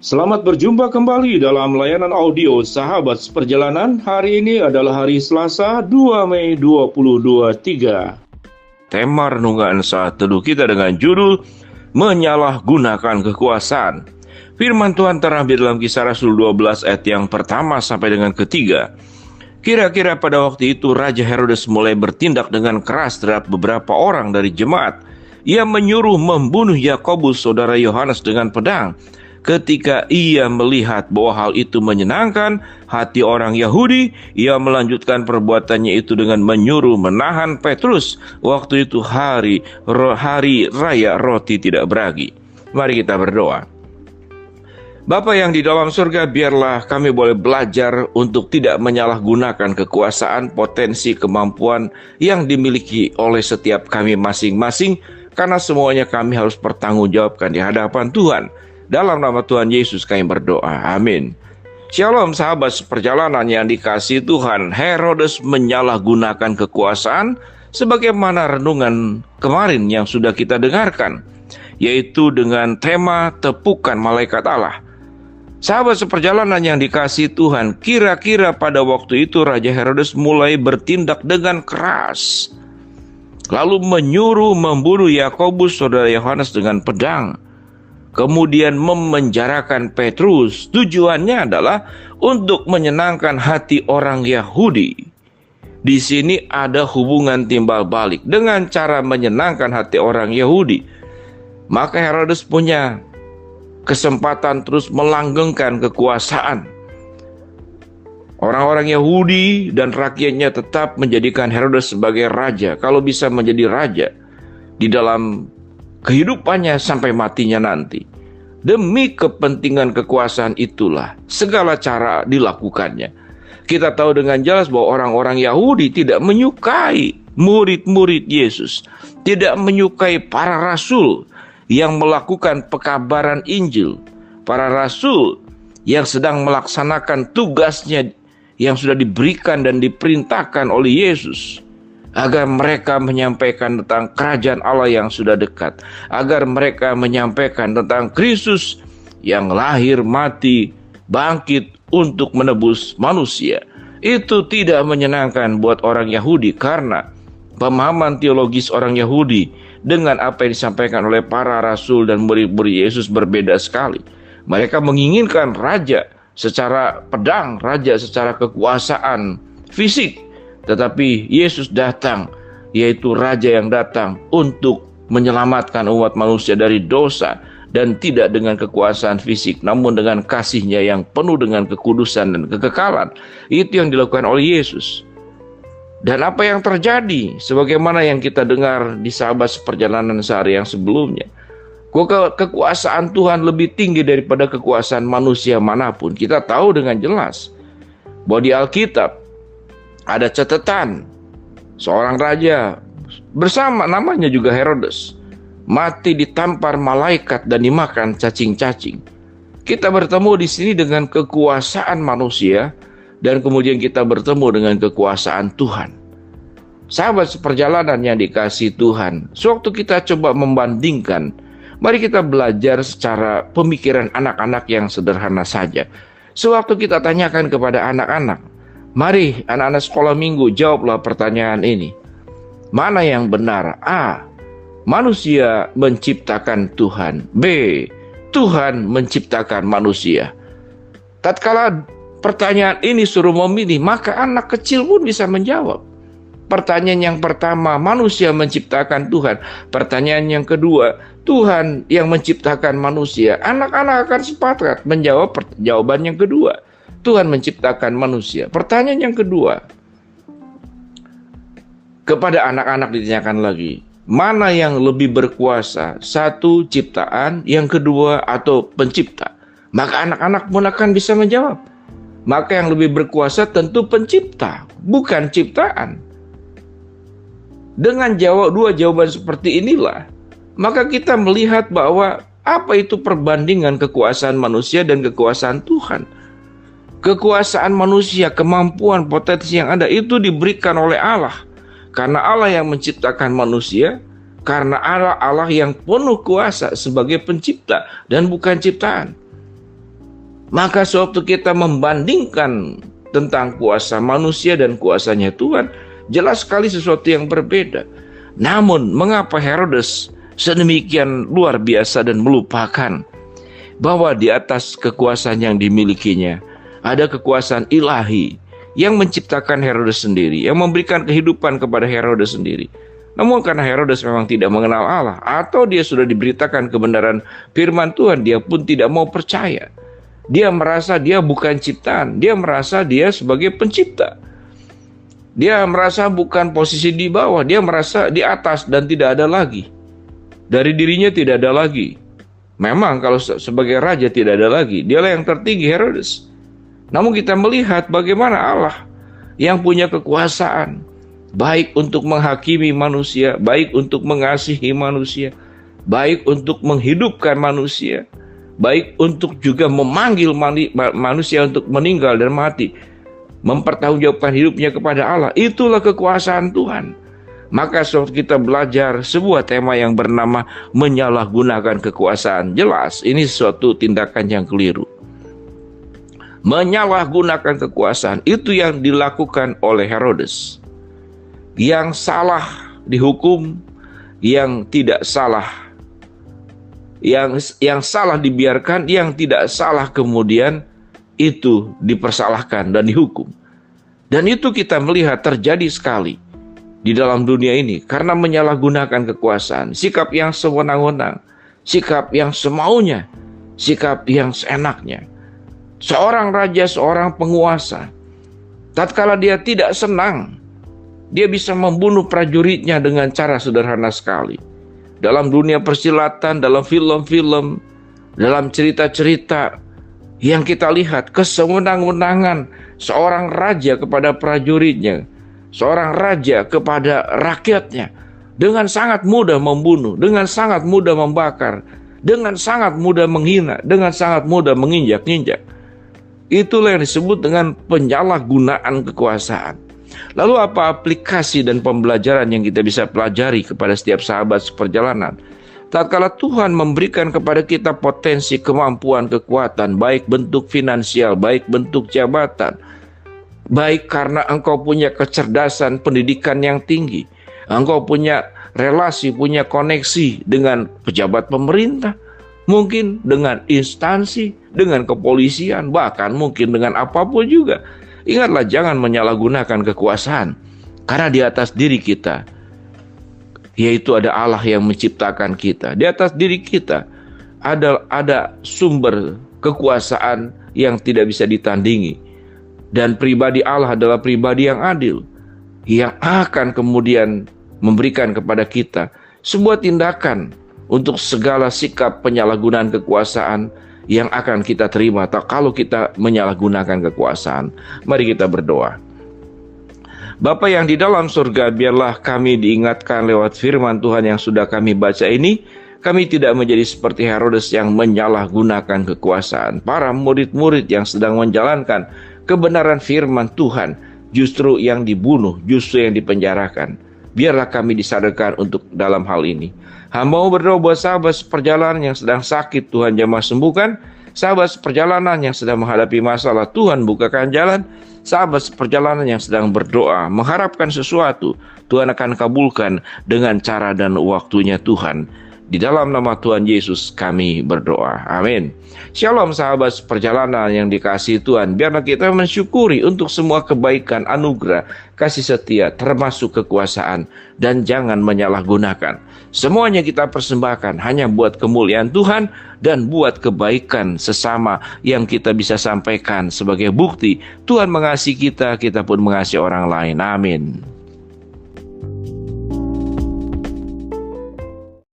Selamat berjumpa kembali dalam layanan audio Sahabat Seperjalanan. Hari ini adalah hari Selasa 2 Mei 2023. Tema renungan saat teduh kita dengan judul Menyalahgunakan Kekuasaan. Firman Tuhan terambil dalam Kisah Rasul 12 ayat yang pertama sampai dengan ketiga. Kira-kira pada waktu itu Raja Herodes mulai bertindak dengan keras terhadap beberapa orang dari jemaat. Ia menyuruh membunuh Yakobus saudara Yohanes dengan pedang. Ketika ia melihat bahwa hal itu menyenangkan hati orang Yahudi, ia melanjutkan perbuatannya itu dengan menyuruh menahan Petrus. Waktu itu hari raya roti tidak beragi. Mari kita berdoa. Bapa yang di dalam surga, biarlah kami boleh belajar untuk tidak menyalahgunakan kekuasaan, potensi, kemampuan yang dimiliki oleh setiap kami masing-masing, karena semuanya kami harus bertanggungjawabkan di hadapan Tuhan. Dalam nama Tuhan Yesus kami berdoa, amin. Shalom sahabat seperjalanan yang dikasihi Tuhan. Herodes menyalahgunakan kekuasaan sebagaimana renungan kemarin yang sudah kita dengarkan, yaitu dengan tema tepukan malaikat Allah. Sahabat seperjalanan yang dikasihi Tuhan, kira-kira pada waktu itu Raja Herodes mulai bertindak dengan keras, lalu menyuruh membunuh Yakobus saudara Yohanes dengan pedang. Kemudian memenjarakan Petrus. Tujuannya adalah untuk menyenangkan hati orang Yahudi. Di sini ada hubungan timbal balik. Dengan cara menyenangkan hati orang Yahudi, maka Herodes punya kesempatan terus melanggengkan kekuasaan. Orang-orang Yahudi dan rakyatnya tetap menjadikan Herodes sebagai raja, kalau bisa menjadi raja di dalam kehidupannya sampai matinya nanti. Demi kepentingan kekuasaan itulah segala cara dilakukannya. Kita tahu dengan jelas bahwa orang-orang Yahudi tidak menyukai murid-murid Yesus, tidak menyukai para rasul yang melakukan pekabaran Injil, para rasul yang sedang melaksanakan tugasnya yang sudah diberikan dan diperintahkan oleh Yesus, agar mereka menyampaikan tentang kerajaan Allah yang sudah dekat, agar mereka menyampaikan tentang Kristus yang lahir, mati, bangkit untuk menebus manusia. Itu tidak menyenangkan buat orang Yahudi, karena pemahaman teologis orang Yahudi dengan apa yang disampaikan oleh para rasul dan murid-murid Yesus berbeda sekali. Mereka menginginkan raja secara pedang, raja secara kekuasaan fisik. Tetapi Yesus datang, yaitu Raja yang datang untuk menyelamatkan umat manusia dari dosa, dan tidak dengan kekuasaan fisik, namun dengan kasih-Nya yang penuh dengan kekudusan dan kekekalan. Itu yang dilakukan oleh Yesus. Dan apa yang terjadi, sebagaimana yang kita dengar di sahabat seperjalanan sehari yang sebelumnya, kekuasaan Tuhan lebih tinggi daripada kekuasaan manusia manapun. Kita tahu dengan jelas bahwa di Alkitab ada catatan seorang raja bersama namanya juga Herodes mati ditampar malaikat dan dimakan cacing-cacing. Kita bertemu di sini dengan kekuasaan manusia, dan kemudian kita bertemu dengan kekuasaan Tuhan. Sahabat seperjalanan yang dikasihi Tuhan, sewaktu kita coba membandingkan, mari kita belajar secara pemikiran anak-anak yang sederhana saja. Sewaktu kita tanyakan kepada anak-anak, mari anak-anak sekolah minggu, jawablah pertanyaan ini. Mana yang benar? A. Manusia menciptakan Tuhan. B. Tuhan menciptakan manusia. Tatkala pertanyaan ini suruh memilih, maka anak kecil pun bisa menjawab. Pertanyaan yang pertama, manusia menciptakan Tuhan. Pertanyaan yang kedua, Tuhan yang menciptakan manusia. Anak-anak akan sepakat menjawab jawaban yang kedua. Tuhan menciptakan manusia. Pertanyaan yang kedua, kepada anak-anak ditanyakan lagi, mana yang lebih berkuasa? Satu, ciptaan, yang kedua, atau pencipta? Maka anak-anak pun akan bisa menjawab. Maka yang lebih berkuasa tentu pencipta, bukan ciptaan. Dengan dua jawaban seperti inilah, maka kita melihat bahwa apa itu perbandingan kekuasaan manusia dan kekuasaan Tuhan. Kekuasaan manusia, kemampuan, potensi yang ada itu diberikan oleh Allah. Karena Allah yang menciptakan manusia, karena Allah yang penuh kuasa sebagai pencipta dan bukan ciptaan. Maka sewaktu kita membandingkan tentang kuasa manusia dan kuasanya Tuhan, jelas sekali sesuatu yang berbeda. Namun mengapa Herodes sedemikian luar biasa dan melupakan bahwa di atas kekuasaan yang dimilikinya ada kekuasaan ilahi yang menciptakan Herodes sendiri, yang memberikan kehidupan kepada Herodes sendiri. Namun karena Herodes memang tidak mengenal Allah, atau dia sudah diberitakan kebenaran firman Tuhan, dia pun tidak mau percaya. Dia merasa dia bukan ciptaan, dia merasa dia sebagai pencipta. Dia merasa bukan posisi di bawah, dia merasa di atas dan tidak ada lagi. Dari dirinya tidak ada lagi. Memang kalau sebagai raja tidak ada lagi, dialah yang tertinggi, Herodes. Namun kita melihat bagaimana Allah yang punya kekuasaan, baik untuk menghakimi manusia, baik untuk mengasihi manusia, baik untuk menghidupkan manusia, baik untuk juga memanggil manusia untuk meninggal dan mati, mempertanggungjawabkan hidupnya kepada Allah. Itulah kekuasaan Tuhan. Maka saat kita belajar sebuah tema yang bernama menyalahgunakan kekuasaan, jelas ini suatu tindakan yang keliru. Menyalahgunakan kekuasaan itu yang dilakukan oleh Herodes. Yang salah dihukum, yang tidak salah, yang salah dibiarkan, yang tidak salah kemudian itu dipersalahkan dan dihukum. Dan itu kita melihat terjadi sekali di dalam dunia ini karena menyalahgunakan kekuasaan, sikap yang sewenang-wenang, sikap yang semaunya, sikap yang seenaknya. Seorang raja, seorang penguasa, tatkala dia tidak senang, dia bisa membunuh prajuritnya dengan cara sederhana sekali. Dalam dunia persilatan, dalam film-film, dalam cerita-cerita yang kita lihat, kesewenang-wenangan seorang raja kepada prajuritnya, seorang raja kepada rakyatnya, dengan sangat mudah membunuh, dengan sangat mudah membakar, dengan sangat mudah menghina, dengan sangat mudah menginjak-injak. Itulah yang disebut dengan penyalahgunaan kekuasaan. Lalu apa aplikasi dan pembelajaran yang kita bisa pelajari kepada setiap sahabat seperjalanan? Tatkala Tuhan memberikan kepada kita potensi, kemampuan, kekuatan, baik bentuk finansial, baik bentuk jabatan, baik karena engkau punya kecerdasan pendidikan yang tinggi, engkau punya relasi, punya koneksi dengan pejabat pemerintah, mungkin dengan instansi, dengan kepolisian, bahkan mungkin dengan apapun juga. Ingatlah, jangan menyalahgunakan kekuasaan, karena di atas diri kita, yaitu ada Allah yang menciptakan kita. Di atas diri kita ada sumber kekuasaan yang tidak bisa ditandingi. Dan pribadi Allah adalah pribadi yang adil, yang akan kemudian memberikan kepada kita sebuah tindakan untuk segala sikap penyalahgunaan kekuasaan yang akan kita terima kalau kita menyalahgunakan kekuasaan. Mari kita berdoa. Bapa yang di dalam surga, biarlah kami diingatkan lewat firman Tuhan yang sudah kami baca ini, kami tidak menjadi seperti Herodes yang menyalahgunakan kekuasaan. Para murid-murid yang sedang menjalankan kebenaran firman Tuhan justru yang dibunuh, justru yang dipenjarakan. Biarlah kami disadarkan untuk dalam hal ini. Hamba mau berdoa buat sahabat seperjalanan yang sedang sakit, Tuhan jamah sembuhkan. Sahabat seperjalanan yang sedang menghadapi masalah, Tuhan bukakan jalan. Sahabat seperjalanan yang sedang berdoa, mengharapkan sesuatu, Tuhan akan kabulkan dengan cara dan waktunya Tuhan. Di dalam nama Tuhan Yesus kami berdoa. Amin. Shalom sahabat seperjalanan yang dikasihi Tuhan. Biarlah kita mensyukuri untuk semua kebaikan, anugerah, kasih setia, termasuk kekuasaan. Dan jangan menyalahgunakan. Semuanya kita persembahkan hanya buat kemuliaan Tuhan dan buat kebaikan sesama yang kita bisa sampaikan sebagai bukti Tuhan mengasihi kita, kita pun mengasihi orang lain. Amin.